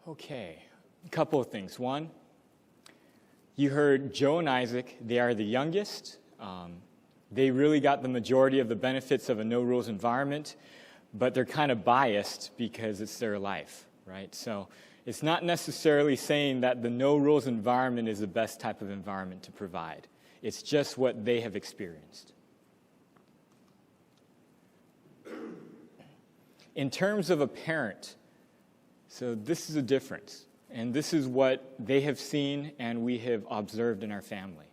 Okay, a couple of things. One, you heard Joe and Isaac. They are the youngest. They really got the majority of the benefits of a no-rules environment, but they're kind of biased because it's their life, right? So it's not necessarily saying that the no-rules environment is the best type of environment to provide. It's just what they have experienced. In terms of a parent, so this is a difference, and this is what they have seen and we have observed in our family.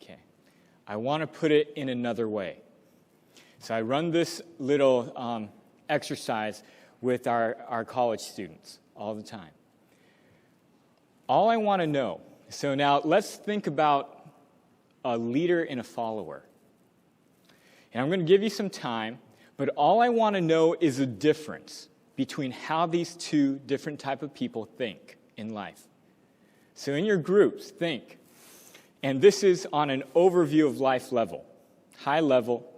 Okay, I want to put it in another way. So I run this little exercise with our college students all the time. All I want to know, so now let's think about a leader and a follower. And I'm going to give you some time, but all I want to know is a difference between how these two different type of people think in life. So in your groups, think. And this is on an overview of life level, high level.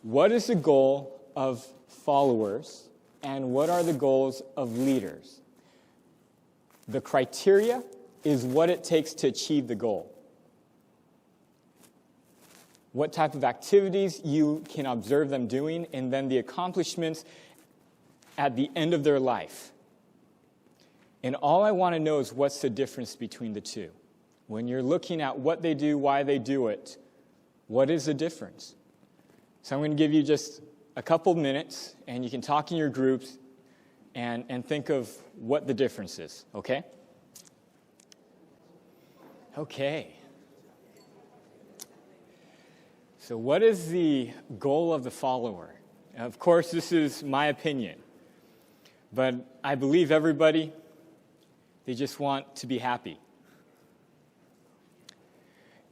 What is the goal of followers? And what are the goals of leaders? The criteria is what it takes to achieve the goal. What type of activities you can observe them doing, and then the accomplishments at the end of their life. And all I want to know is what's the difference between the two. When you're looking at what they do, why they do it, what is the difference? So I'm going to give you just a couple minutes, and you can talk in your groups and think of what the difference is, okay? Okay. So what is the goal of the follower? Of course, this is my opinion, but I believe everybody, they just want to be happy.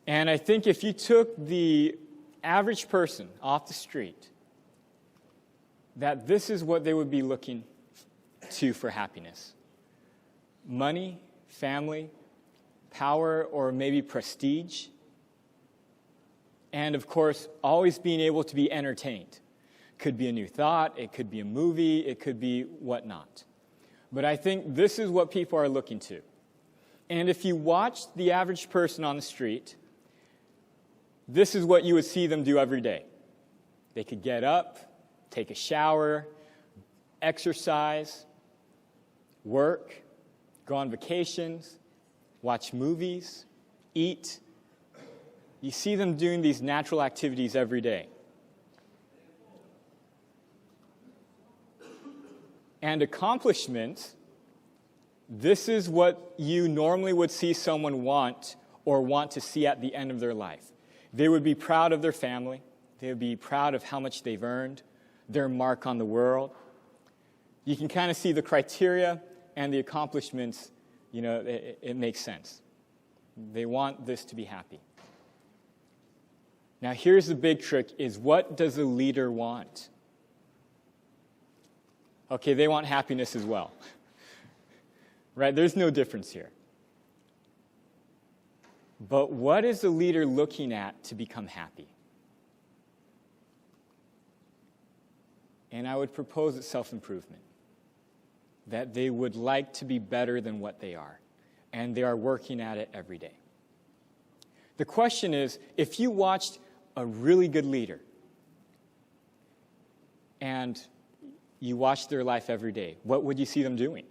And I think if you took the average person off the street, that this is what they would be looking to for happiness. Money, family, power, or maybe prestige. And of course, always being able to be entertained. Could be a new thought, it could be a movie, it could be whatnot. But I think this is what people are looking to. And if you watch the average person on the street, this is what you would see them do every day. They could get up, take a shower, exercise, work, go on vacations, watch movies, eat. You see them doing these natural activities every day. And accomplishment, this is what you normally would see someone want or want to see at the end of their life. They would be proud of their family. They would be proud of how much they've earned, their mark on the world. You can kind of see the criteria and the accomplishments, it makes sense. They want this to be happy. Now here's the big trick, is what does a leader want? Okay, they want happiness as well. Right? There's no difference here. But what is the leader looking at to become happy? And I would propose it's self-improvement. That they would like to be better than what they are. And they are working at it every day. The question is, if you watched a really good leader and you watched their life every day, what would you see them doing?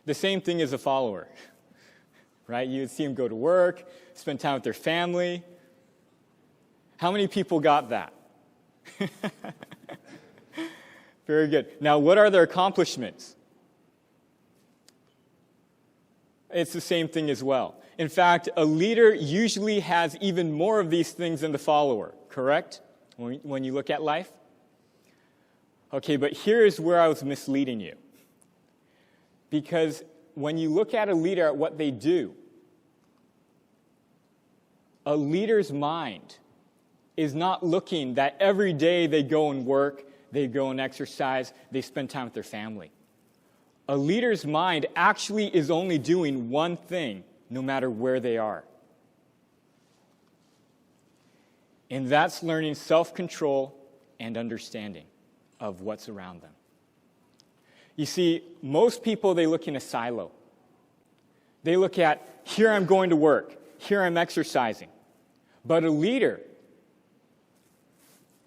The same thing as a follower, right? You would see them go to work, spend time with their family. How many people got that? Very good. Now, what are their accomplishments? It's the same thing as well. In fact, a leader usually has even more of these things than the follower, correct? When you look at life? Okay, but here's where I was misleading you. Because when you look at a leader at what they do, a leader's mind is not looking that every day they go and work, they go and exercise, they spend time with their family. A leader's mind actually is only doing one thing, no matter where they are. And that's learning self-control and understanding of what's around them. You see, most people, they look in a silo. They look at, here I'm going to work, here I'm exercising. But a leader,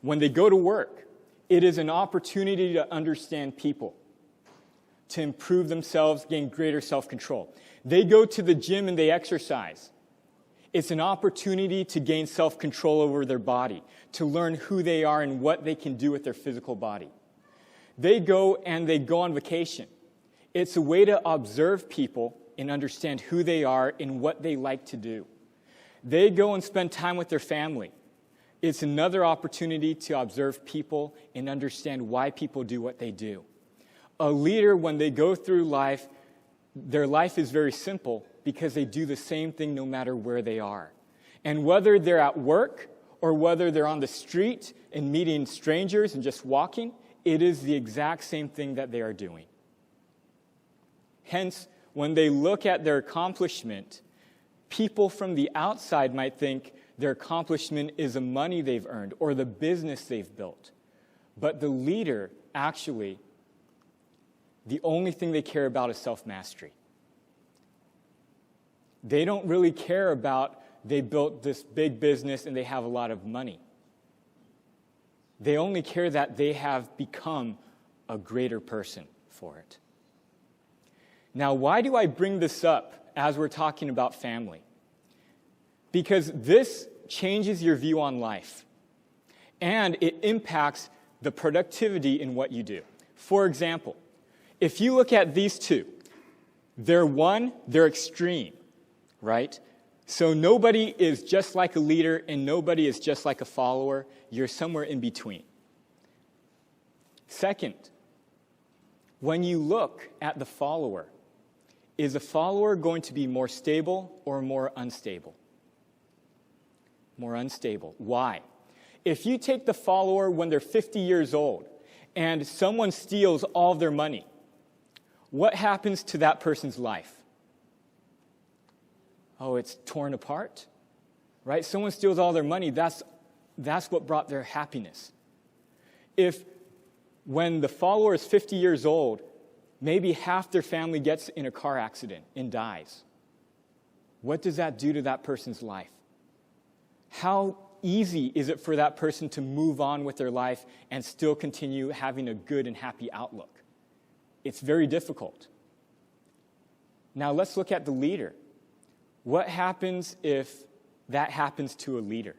when they go to work, it is an opportunity to understand people, to improve themselves, gain greater self-control. They go to the gym and they exercise. It's an opportunity to gain self-control over their body, to learn who they are and what they can do with their physical body. They go on vacation. It's a way to observe people and understand who they are and what they like to do. They go and spend time with their family. It's another opportunity to observe people and understand why people do what they do. A leader, when they go through life, their life is very simple because they do the same thing no matter where they are. And whether they're at work or whether they're on the street and meeting strangers and just walking, it is the exact same thing that they are doing. Hence, when they look at their accomplishment, people from the outside might think their accomplishment is the money they've earned or the business they've built. But the leader, actually, the only thing they care about is self-mastery. They don't really care about they built this big business and they have a lot of money. They only care that they have become a greater person for it. Now, why do I bring this up as we're talking about family? Because this changes your view on life, and it impacts the productivity in what you do. For example, if you look at these two, they're extreme, right? So nobody is just like a leader and nobody is just like a follower. You're somewhere in between. Second, when you look at the follower, is a follower going to be more stable or more unstable? More unstable. Why? If you take the follower when they're 50 years old and someone steals all of their money, what happens to that person's life? Oh, it's torn apart, right? Someone steals all their money. That's what brought their happiness. If when the follower is 50 years old, maybe half their family gets in a car accident and dies, what does that do to that person's life? How easy is it for that person to move on with their life and still continue having a good and happy outlook? It's very difficult. Now let's look at the leader. What happens if that happens to a leader?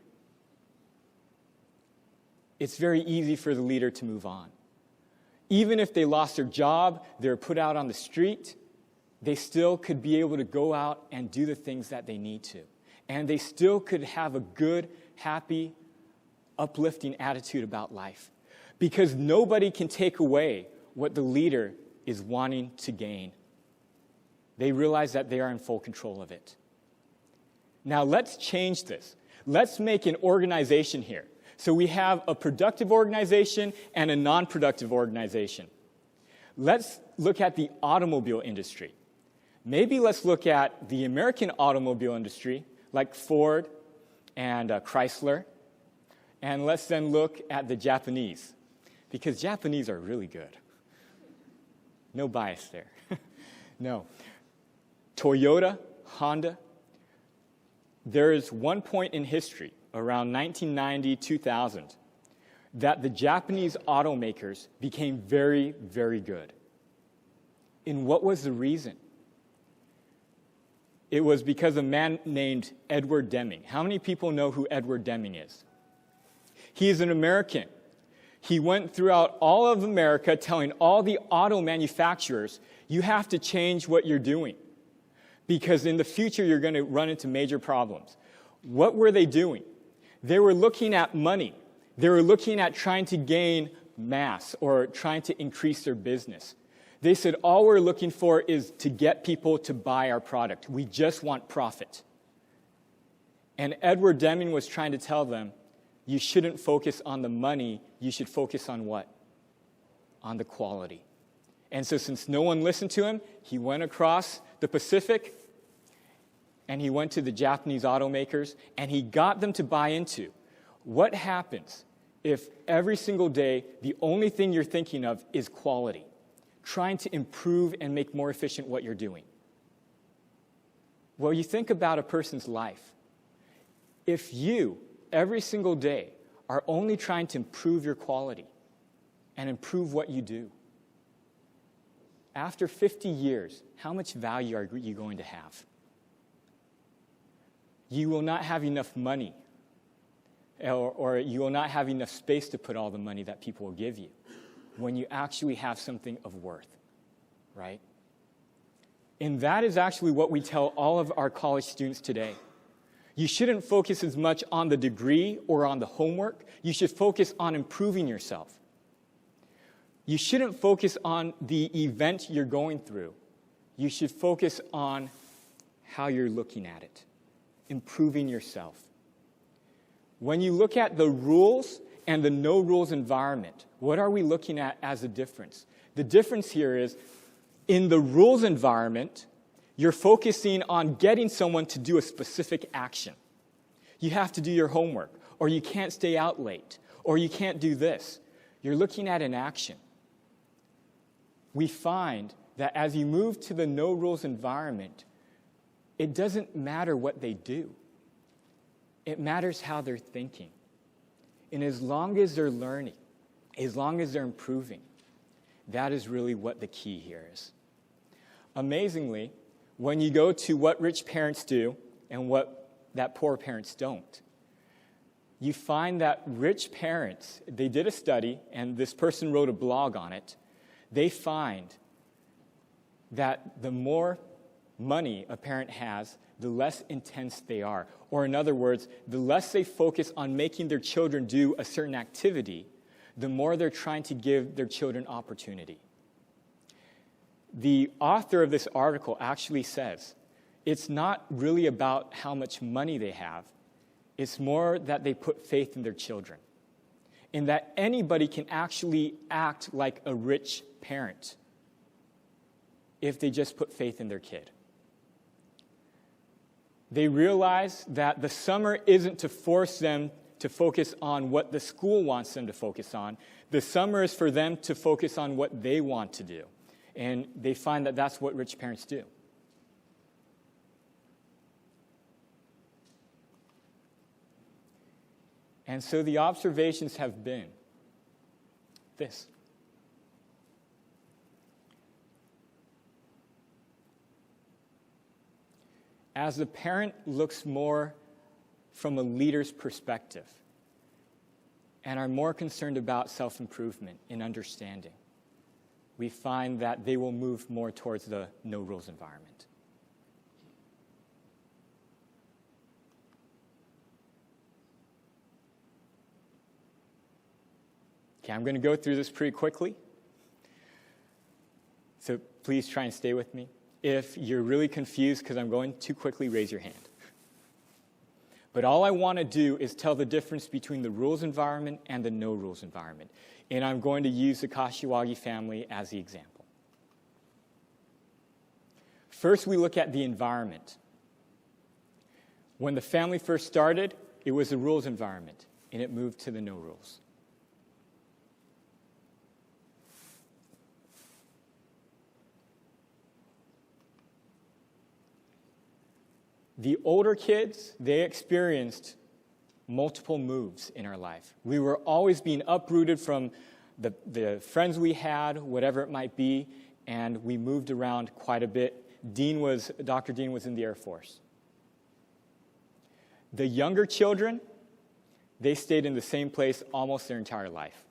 It's very easy for the leader to move on. Even if they lost their job, they're put out on the street, they still could be able to go out and do the things that they need to. And they still could have a good, happy, uplifting attitude about life. Because nobody can take away what the leader is wanting to gain. They realize that they are in full control of it. Now let's change this. Let's make an organization here. So we have a productive organization and a non-productive organization. Let's look at the automobile industry. Maybe let's look at the American automobile industry, like Ford and Chrysler. And let's then look at the Japanese, because Japanese are really good. No bias there. No. Toyota, Honda. There is one point in history, around 1990, 2000, that the Japanese automakers became very, very good. And what was the reason? It was because of a man named Edward Deming. How many people know who Edward Deming is? He is an American. He went throughout all of America telling all the auto manufacturers, you have to change what you're doing, because in the future you're going to run into major problems. What were they doing? They were looking at money. They were looking at trying to gain mass or trying to increase their business. They said, all we're looking for is to get people to buy our product. We just want profit. And Edward Deming was trying to tell them, you shouldn't focus on the money, you should focus on what? on the quality. And so since no one listened to him, he went across the Pacific and he went to the Japanese automakers and he got them to buy into what happens if every single day the only thing you're thinking of is quality, trying to improve and make more efficient what you're doing. Well, you think about a person's life. If you, every single day, are only trying to improve your quality and improve what you do, after 50 years, how much value are you going to have? You will not have enough money, or you will not have enough space to put all the money that people will give you when you actually have something of worth, right? And that is actually what we tell all of our college students today. You shouldn't focus as much on the degree or on the homework. You should focus on improving yourself. You shouldn't focus on the event you're going through. You should focus on how you're looking at it, improving yourself. When you look at the rules and the no rules environment, what are we looking at as a difference? The difference here is in the rules environment, you're focusing on getting someone to do a specific action. You have to do your homework, or you can't stay out late, or you can't do this. You're looking at an action. We find that as you move to the no rules environment, it doesn't matter what they do. It matters how they're thinking. And as long as they're learning, as long as they're improving, that is really what the key here is. Amazingly, when you go to what rich parents do and what that poor parents don't, you find that rich parents, they did a study, and this person wrote a blog on it. They find that the more money a parent has, the less intense they are. Or in other words, the less they focus on making their children do a certain activity, the more they're trying to give their children opportunity. The author of this article actually says, it's not really about how much money they have, it's more that they put faith in their children, and that anybody can actually act like a rich parent if they just put faith in their kid. They realize that the summer isn't to force them to focus on what the school wants them to focus on. The summer is for them to focus on what they want to do. And they find that that's what rich parents do. And so the observations have been this. As the parent looks more from a leader's perspective and are more concerned about self-improvement and understanding, we find that they will move more towards the no-rules environment. Okay, I'm going to go through this pretty quickly, so please try and stay with me. If you're really confused because I'm going too quickly, raise your hand. But all I want to do is tell the difference between the rules environment and the no-rules environment. And I'm going to use the Kashiwagi family as the example. First, we look at the environment. When the family first started, it was a rules environment, and it moved to the no-rules. The older kids, they experienced multiple moves in our life. We were always being uprooted from the friends we had, whatever it might be, and we moved around quite a bit. Dr. Dean was in the Air Force. The younger children, they stayed in the same place almost their entire life.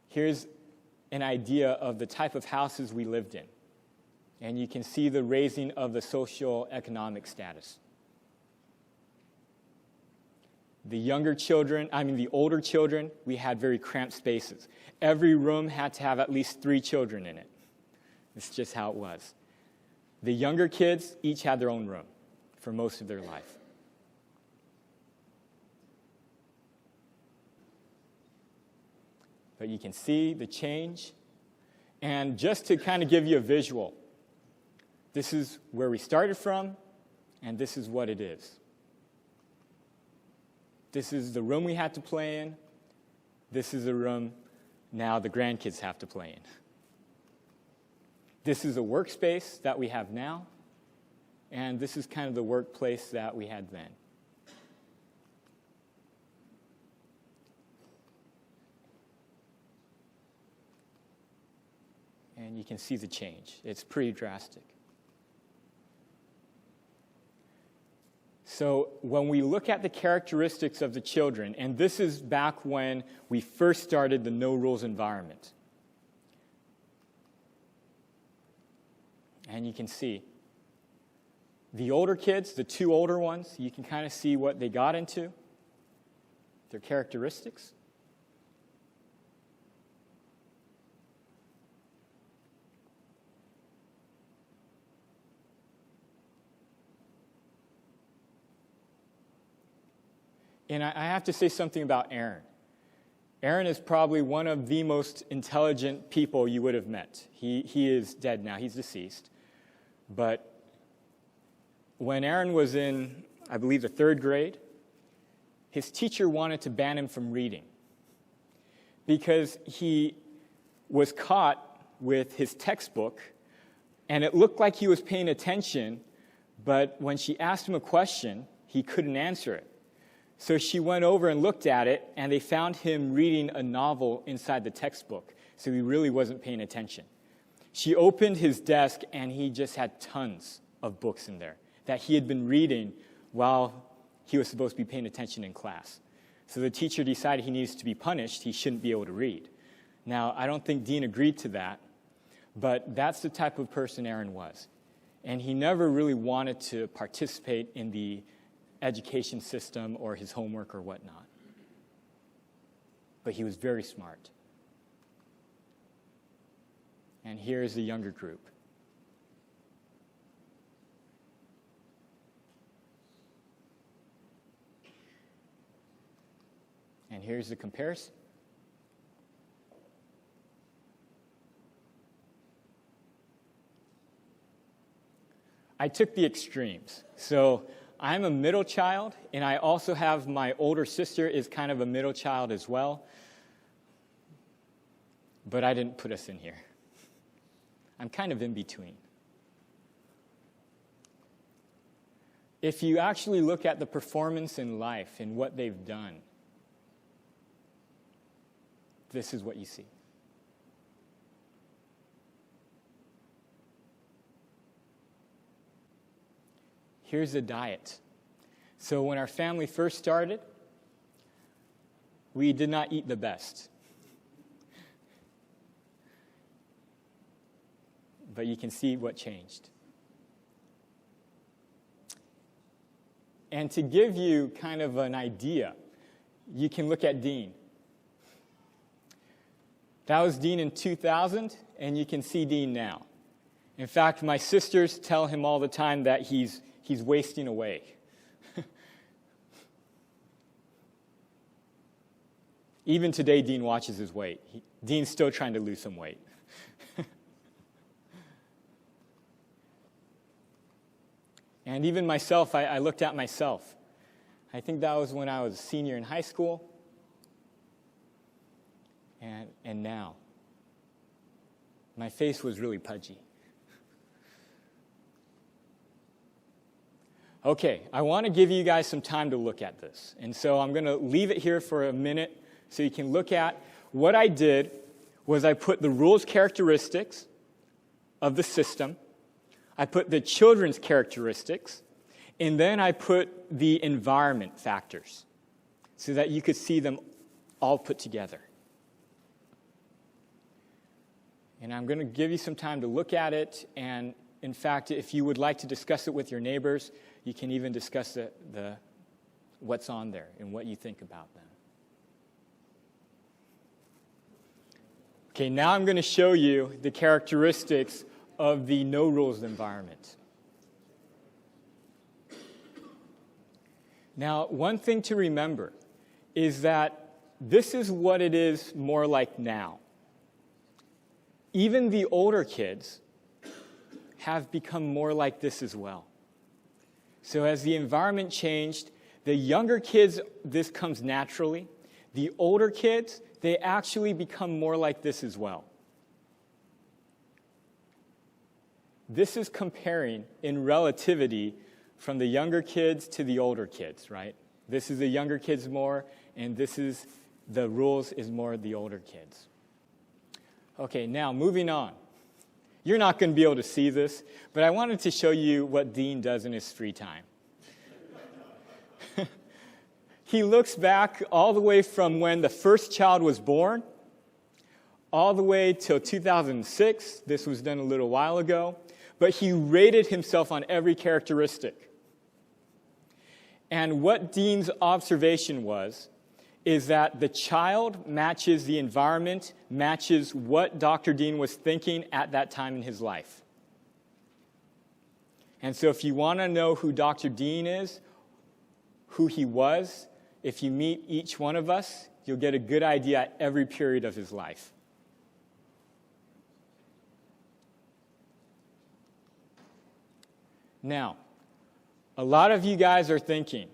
Here's an idea of the type of houses we lived in. And you can see the raising of the socio-economic status. The older children, we had very cramped spaces. Every room had to have at least 3 children in it. It's just how it was. The younger kids each had their own room for most of their life. But you can see the change. And just to kind of give you a visual, this is where we started from, and this is what it is. This is the room we had to play in. This is the room now the grandkids have to play in. This is a workspace that we have now, and this is kind of the workplace that we had then. And you can see the change. It's pretty drastic. So when we look at the characteristics of the children, and this is back when we first started the NoRules environment. And you can see the older kids, the two older ones, you can kind of see what they got into, their characteristics. And I have to say something about Aaron. Aaron is probably one of the most intelligent people you would have met. He is dead now. He's deceased. But when Aaron was in, I believe, the 3rd grade, his teacher wanted to ban him from reading because he was caught with his textbook, and it looked like he was paying attention, but when she asked him a question, he couldn't answer it. So she went over and looked at it, and they found him reading a novel inside the textbook. So he really wasn't paying attention. She opened his desk, and he just had tons of books in there that he had been reading while he was supposed to be paying attention in class. So the teacher decided he needs to be punished. He shouldn't be able to read. Now, I don't think Dean agreed to that, but that's the type of person Aaron was. And he never really wanted to participate in the education system or his homework or whatnot. But he was very smart. And here's the younger group. And here's the comparison. I took the extremes. So I'm a middle child, and I also have my older sister is kind of a middle child as well. But I didn't put us in here. I'm kind of in between. If you actually look at the performance in life and what they've done, this is what you see. Here's the diet. So when our family first started, we did not eat the best. But you can see what changed. And to give you kind of an idea, you can look at Dean. That was Dean in 2000, and you can see Dean now. In fact, my sisters tell him all the time that he's wasting away. Even today, Dean watches his weight. Dean's still trying to lose some weight. And even myself, I looked at myself. I think that was when I was a senior in high school. And now, my face was really pudgy. Okay, I want to give you guys some time to look at this. And so I'm going to leave it here for a minute so you can look at what I did was I put the rules characteristics of the system, I put the children's characteristics, and then I put the environment factors so that you could see them all put together. And I'm going to give you some time to look at it, and in fact, if you would like to discuss it with your neighbors, you can even discuss what's on there and what you think about them. Okay, now I'm going to show you the characteristics of the NoRules environment. Now, one thing to remember is that this is what it is more like now. Even the older kids have become more like this as well. So as the environment changed, the younger kids, this comes naturally. The older kids, they actually become more like this as well. This is comparing in relativity from the younger kids to the older kids, right? This is the younger kids more, and this is the rules is more the older kids. Okay, now moving on. You're not going to be able to see this, but I wanted to show you what Dean does in his free time. He looks back all the way from when the first child was born, all the way till 2006. This was done a little while ago. But he rated himself on every characteristic. And what Dean's observation is that the child matches the environment, matches what Dr. Dean was thinking at that time in his life. And so if you want to know who Dr. Dean is, who he was, if you meet each one of us, you'll get a good idea at every period of his life. Now, a lot of you guys are thinking,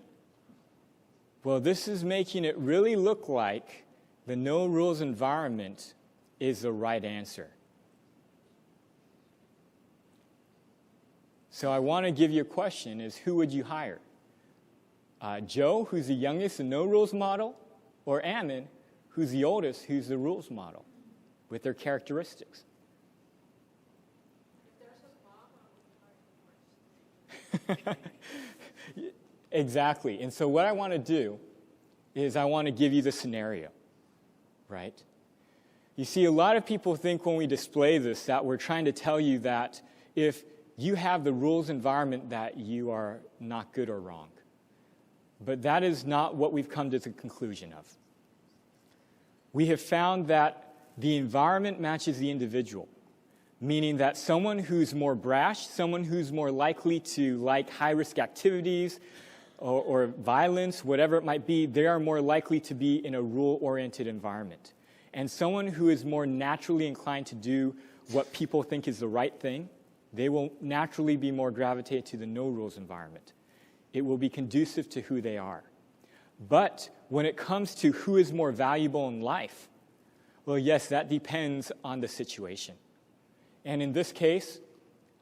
well, this is making it really look like the no rules environment is the right answer. So I want to give you a question, is who would you hire? Joe, who's the youngest, the no rules model, or Ammon, who's the oldest, who's the rules model, with their characteristics? Exactly. And so what I want to do is I want to give you the scenario, right? You see, a lot of people think when we display this that we're trying to tell you that if you have the rules environment that you are not good or wrong. But that is not what we've come to the conclusion of. We have found that the environment matches the individual, meaning that someone who's more brash, someone who's more likely to like high-risk activities or violence, whatever it might be, they are more likely to be in a rule-oriented environment. And someone who is more naturally inclined to do what people think is the right thing, they will naturally be more gravitated to the no-rules environment. It will be conducive to who they are. But when it comes to who is more valuable in life, well, yes, that depends on the situation. And in this case,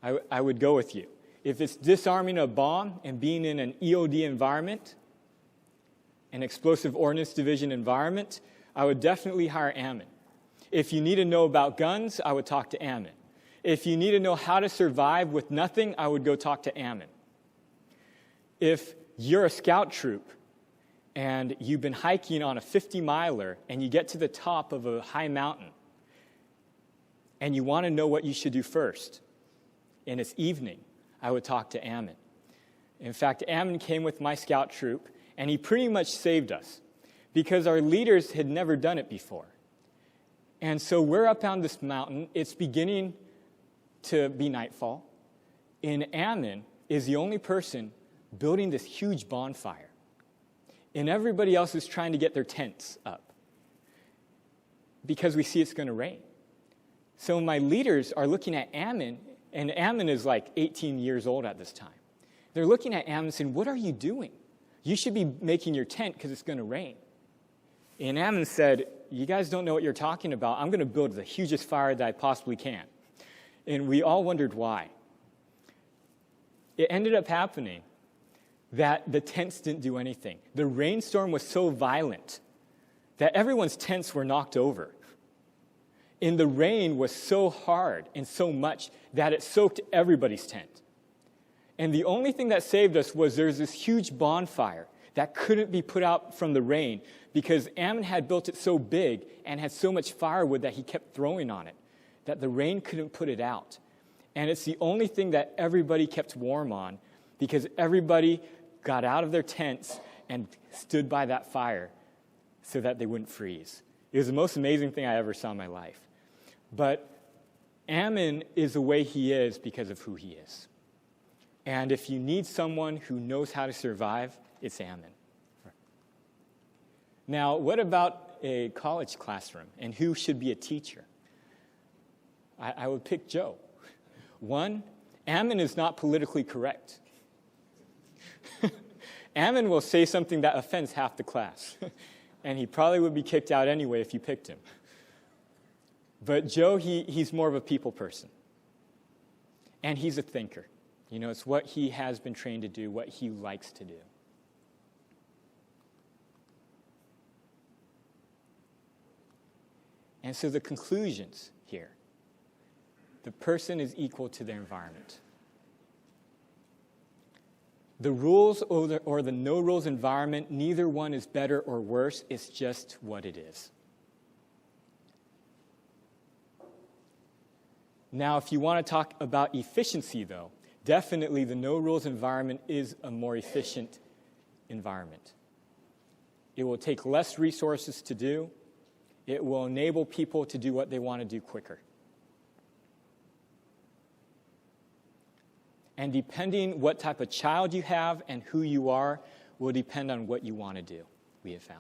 I would go with you. If it's disarming a bomb and being in an EOD environment, an explosive ordnance division environment, I would definitely hire Ammon. If you need to know about guns, I would talk to Ammon. If you need to know how to survive with nothing, I would go talk to Ammon. If you're a scout troop and you've been hiking on a 50-miler and you get to the top of a high mountain and you want to know what you should do first, and it's evening, I would talk to Ammon. In fact, Ammon came with my scout troop, and he pretty much saved us because our leaders had never done it before. And so we're up on this mountain. It's beginning to be nightfall, and Ammon is the only person building this huge bonfire. And everybody else is trying to get their tents up because we see it's going to rain. So my leaders are looking at Ammon, and Ammon is like 18 years old at this time. They're looking at Ammon saying, "What are you doing? You should be making your tent because it's going to rain." And Ammon said, "You guys don't know what you're talking about. I'm going to build the hugest fire that I possibly can." And we all wondered why. It ended up happening that the tents didn't do anything. The rainstorm was so violent that everyone's tents were knocked over. And the rain was so hard and so much that it soaked everybody's tent. And the only thing that saved us was there's this huge bonfire that couldn't be put out from the rain because Ammon had built it so big and had so much firewood that he kept throwing on it that the rain couldn't put it out. And it's the only thing that everybody kept warm on because everybody got out of their tents and stood by that fire so that they wouldn't freeze. It was the most amazing thing I ever saw in my life. But Ammon is the way he is because of who he is. And if you need someone who knows how to survive, it's Ammon. Now, what about a college classroom and who should be a teacher, I would pick Joe. One, Ammon is not politically correct. Ammon will say something that offends half the class, and he probably would be kicked out anyway if you picked him. But Joe, he's more of a people person, and he's a thinker. You know, it's what he has been trained to do, what he likes to do. And so the conclusions here, the person is equal to their environment. The rules or the no rules environment, neither one is better or worse. It's just what it is. Now, if you want to talk about efficiency, though, definitely the no rules environment is a more efficient environment. It will take less resources to do. It will enable people to do what they want to do quicker. And depending what type of child you have and who you are will depend on what you want to do, we have found.